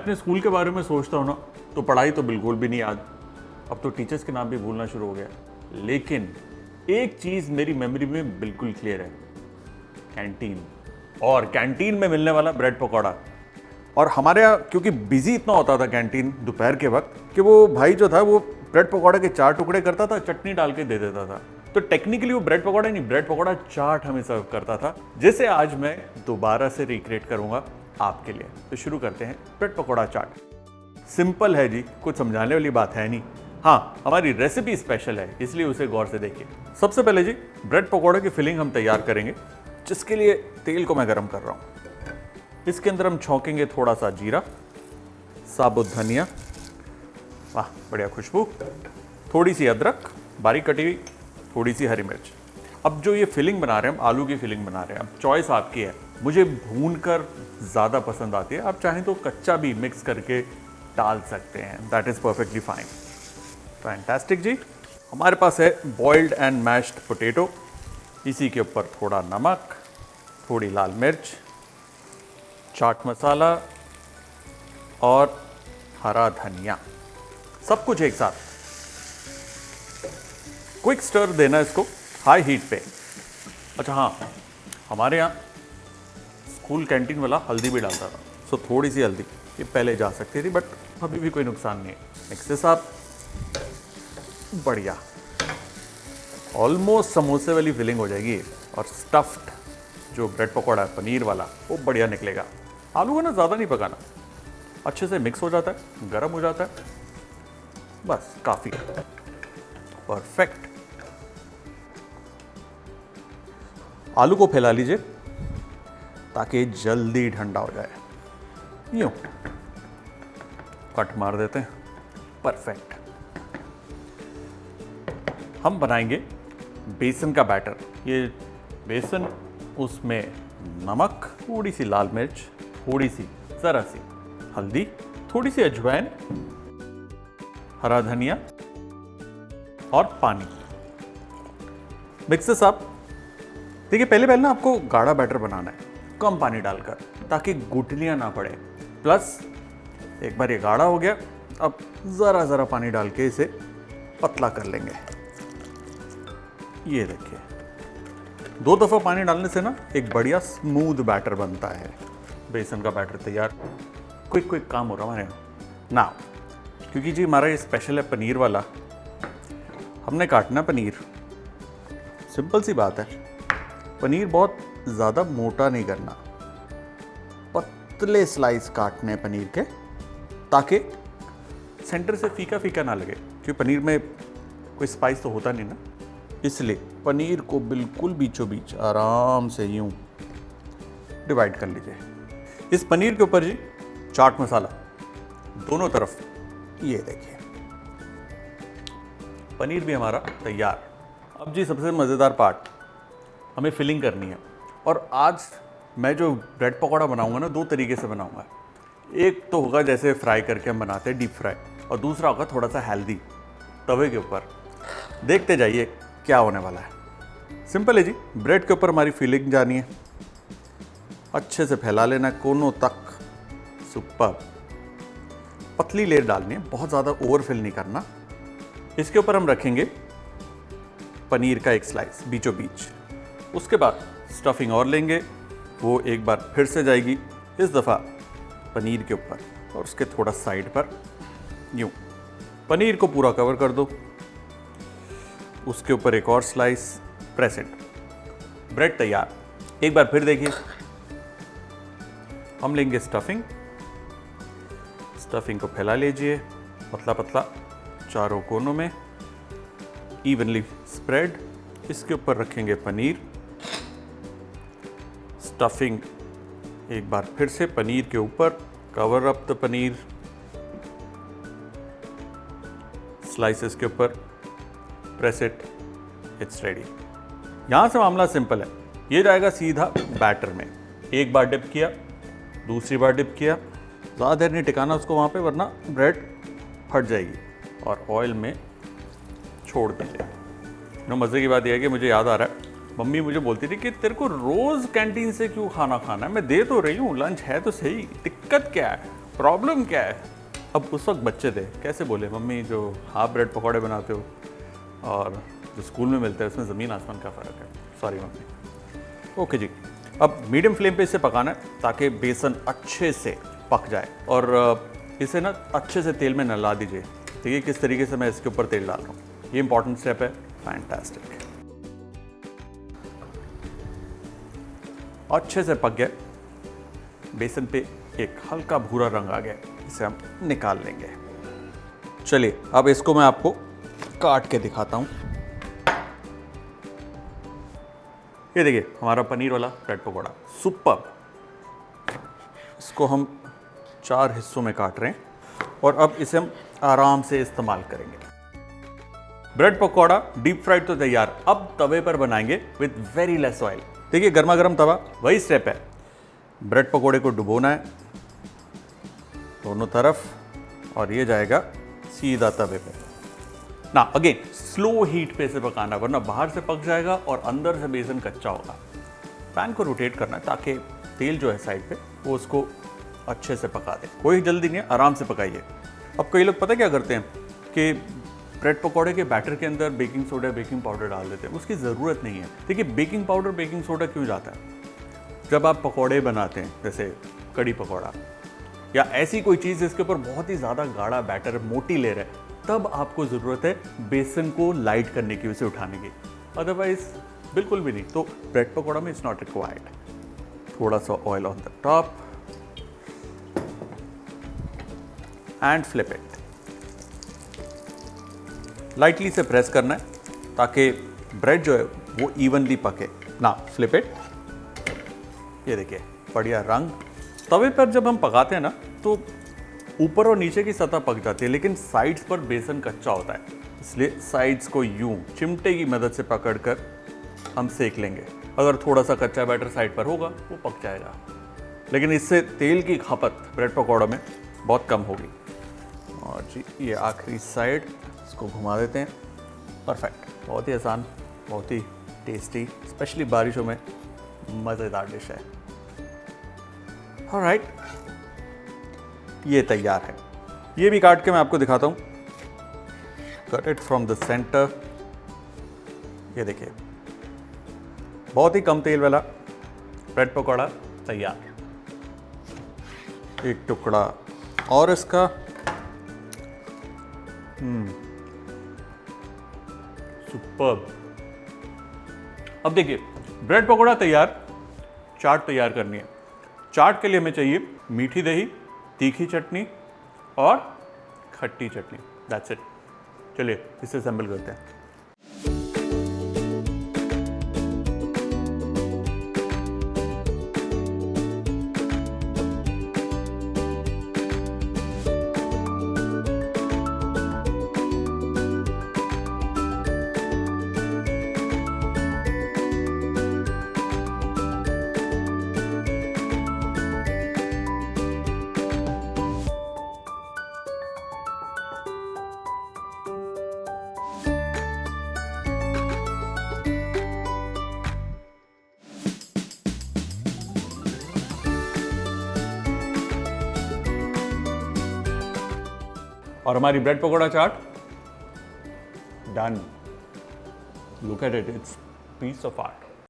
अपने स्कूल के बारे में सोचता हूँ ना तो पढ़ाई तो बिल्कुल भी नहीं याद। अब तो टीचर्स के नाम भी भूलना शुरू हो गया। लेकिन एक चीज़ मेरी मेमोरी में बिल्कुल क्लियर है, कैंटीन। और कैंटीन में मिलने वाला ब्रेड पकौड़ा। और हमारे यहाँ क्योंकि बिजी इतना होता था कैंटीन दोपहर के वक्त कि वो भाई जो था वो ब्रेड पकौड़े के 4 टुकड़े करता था, चटनी डाल के दे देता था। तो टेक्निकली वो ब्रेड पकौड़ा नहीं, ब्रेड पकौड़ा चाट हमें सर्व करता था, जिसे आज मैं दोबारा से रिक्रिएट करूंगा आपके लिए। तो शुरू करते हैं ब्रेड पकौड़ा चाट। सिंपल है जी, कुछ समझाने वाली बात है नहीं। हाँ, हमारी रेसिपी स्पेशल है, इसलिए उसे गौर से देखिए। सबसे पहले जी ब्रेड पकौड़े की फिलिंग हम तैयार करेंगे, जिसके लिए तेल को मैं गर्म कर रहा हूँ। इसके अंदर हम छौंकेंगे थोड़ा सा जीरा, साबुत धनिया, वाह बढ़िया खुशबू, थोड़ी सी अदरक बारीक कटी हुई, थोड़ी सी हरी मिर्च। अब जो ये फिलिंग बना रहे हैं हम, आलू की फिलिंग बना रहे हैं, अब चॉइस आपकी है। मुझे भूनकर ज़्यादा पसंद आती है, आप चाहें तो कच्चा भी मिक्स करके डाल सकते हैं, that is perfectly fine. Fantastic ji. हमारे पास है बॉइल्ड एंड मैश्ड पोटैटो, इसी के ऊपर थोड़ा नमक, थोड़ी लाल मिर्च, चाट मसाला और हरा धनिया, सब कुछ एक साथ। क्विक स्टर देना इसको हाई हीट पे। अच्छा हाँ, हमारे यहाँ स्कूल कैंटीन वाला हल्दी भी डालता था, सो थोड़ी सी हल्दी ये पहले जा सकती थी, बट अभी भी कोई नुकसान नहीं है। मिक्स दिस अप, बढ़िया, ऑलमोस्ट समोसे वाली फिलिंग हो जाएगी। और स्टफ्ड जो ब्रेड पकौड़ा है पनीर वाला, वो बढ़िया निकलेगा। आलू को ना ज़्यादा नहीं पकाना, अच्छे से मिक्स हो जाता है, गर्म हो जाता है, बस काफ़ी परफेक्ट। आलू को फैला लीजिए ताकि जल्दी ठंडा हो जाए। यूं कट मार देते हैं, परफेक्ट। हम बनाएंगे बेसन का बैटर। ये बेसन, उसमें नमक, थोड़ी सी लाल मिर्च, थोड़ी सी जरा सी हल्दी, थोड़ी सी अजवाइन, हरा धनिया और पानी। Mix this up. देखिए पहले ना आपको गाढ़ा बैटर बनाना है, कम पानी डालकर, ताकि गुठलियां ना पड़े। प्लस एक बार ये गाढ़ा हो गया, अब ज़रा ज़रा पानी डाल के इसे पतला कर लेंगे। ये देखिए, 2 दफ़ा पानी डालने से ना एक बढ़िया स्मूथ बैटर बनता है। बेसन का बैटर तैयार। क्विक काम हो रहा है हमारे ना, क्योंकि जी हमारा ये स्पेशल है पनीर वाला। हमने काटना पनीर, सिंपल सी बात है। पनीर बहुत ज़्यादा मोटा नहीं करना, पतले स्लाइस काटने पनीर के, ताकि सेंटर से फीका फीका ना लगे, क्योंकि पनीर में कोई स्पाइस तो होता नहीं ना। इसलिए पनीर को बिल्कुल बीचों बीच आराम से यूं डिवाइड कर लीजिए। इस पनीर के ऊपर जी चाट मसाला दोनों तरफ, ये देखिए पनीर भी हमारा तैयार। अब जी सबसे मज़ेदार पार्ट, हमें फिलिंग करनी है। और आज मैं जो ब्रेड पकौड़ा बनाऊंगा ना, 2 तरीके से बनाऊंगा। एक तो होगा जैसे फ्राई करके हम बनाते हैं, डीप फ्राई, और दूसरा होगा थोड़ा सा हेल्दी, तवे के ऊपर। देखते जाइए क्या होने वाला है। सिंपल है जी, ब्रेड के ऊपर हमारी फिलिंग जानी है, अच्छे से फैला लेना है कोनों तक। सुपर, पतली लेयर डालनी है, बहुत ज़्यादा ओवरफिल नहीं करना। इसके ऊपर हम रखेंगे पनीर का एक स्लाइस बीचों बीच। उसके बाद स्टफिंग और लेंगे, वो एक बार फिर से जाएगी, इस दफ़ा पनीर के ऊपर, और उसके थोड़ा साइड पर यूं। पनीर को पूरा कवर कर दो, उसके ऊपर एक और स्लाइस, प्रेस इट, ब्रेड तैयार। एक बार फिर देखिए, हम लेंगे स्टफिंग। स्टफिंग को फैला लीजिए पतला पतला चारों कोनों में, इवनली स्प्रेड। इसके ऊपर रखेंगे पनीर, स्टफिंग एक बार फिर से पनीर के ऊपर, cover up the paneer, slices के ऊपर, प्रेस इट, इट्स रेडी। यहां से मामला सिंपल है, ये जाएगा सीधा बैटर में। एक बार डिप किया, दूसरी बार डिप किया, ज़्यादा देर नहीं टिकाना उसको वहाँ पे, वरना ब्रेड फट जाएगी। और ऑयल में छोड़ दीजिए। मज़े की बात यह है कि मुझे याद आ रहा है, मम्मी मुझे बोलती थी कि तेरे को रोज़ कैंटीन से क्यों खाना खाना है, मैं दे तो रही हूँ, लंच है तो सही, दिक्कत क्या है। प्रॉब्लम क्या है, अब उस वक्त बच्चे थे, कैसे बोले मम्मी जो हाफ ब्रेड पकौड़े बनाते हो और जो स्कूल में मिलते हैं उसमें ज़मीन आसमान का फ़र्क है, सॉरी मम्मी। ओके जी, अब मीडियम फ्लेम पे इसे पकाना है ताकि बेसन अच्छे से पक जाए और इसे ना अच्छे से तेल में नला दीजिए। देखिए किस तरीके से मैं इसके ऊपर तेल डाल रहा हूँ, ये इंपॉर्टेंट स्टेप है। फैंटास्टिक, अच्छे से पक गया, बेसन पे एक हल्का भूरा रंग आ गया, इसे हम निकाल लेंगे। चलिए अब इसको मैं आपको काट के दिखाता हूँ। ये देखिए हमारा पनीर वाला ब्रेड पकौड़ा सुपर। इसको हम 4 हिस्सों में काट रहे हैं और अब इसे हम आराम से इस्तेमाल करेंगे। ब्रेड पकौड़ा डीप फ्राइड तो तैयार, अब तवे पर बनाएंगे विद वेरी लेस ऑयल। देखिए गर्मा गर्म तवा, वही स्टेप है, ब्रेड पकौड़े को डुबोना है दोनों तरफ और ये जाएगा सीधा तवे पे ना। अगेन स्लो हीट पे से पकाना, वरना बाहर से पक जाएगा और अंदर से बेसन कच्चा होगा। पैन को रोटेट करना है ताकि तेल जो है साइड पे वो उसको अच्छे से पका दे। कोई जल्दी नहीं है, आराम से पकाइए। अब कई लोग पता क्या करते हैं कि ब्रेड पकौड़े के बैटर के अंदर बेकिंग सोडा बेकिंग पाउडर डाल देते हैं, उसकी ज़रूरत नहीं है। देखिए बेकिंग पाउडर बेकिंग सोडा क्यों जाता है, जब आप पकौड़े बनाते हैं जैसे कड़ी पकौड़ा या ऐसी कोई चीज़ जिसके ऊपर बहुत ही ज़्यादा गाढ़ा बैटर मोटी लेयर है, तब आपको ज़रूरत है बेसन को लाइट करने की, उसे उठाने की, अदरवाइज बिल्कुल भी नहीं। तो ब्रेड पकौड़ा में इट्स नॉट रिक्वायर्ड। थोड़ा सा oil on the top and flip it. Lightly से प्रेस करना है ताकि ब्रेड जो है वो इवनली पके ना। फ्लिप इट, ये देखिए बढ़िया रंग। तवे पर जब हम पकाते हैं ना तो ऊपर और नीचे की सतह पक जाती है, लेकिन साइड्स पर बेसन कच्चा होता है, इसलिए साइड्स को यूं चिमटे की मदद से पकड़कर हम सेक लेंगे। अगर थोड़ा सा कच्चा बैटर साइड पर होगा वो पक जाएगा, लेकिन इससे तेल की खपत ब्रेड पकौड़ों में बहुत कम होगी। और जी ये आखिरी साइड, इसको घुमा देते हैं। परफेक्ट, बहुत ही आसान, बहुत ही टेस्टी, स्पेशली बारिशों में मज़ेदार डिश है। ऑलराइट, ये तैयार है। ये भी काट के मैं आपको दिखाता हूँ। Cut it from the centre. ये देखिए बहुत ही कम तेल वाला ब्रेड पकौड़ा तैयार। एक टुकड़ा और इसका। सुपर्ब। अब देखिए ब्रेड पकौड़ा तैयार, चाट तैयार करनी है। चाट के लिए हमें चाहिए मीठी दही, तीखी चटनी और खट्टी चटनी। That's it. चलिए इसे असेंबल करते हैं। और हमारी bread pakora chaat done. Look at it, it's piece of art.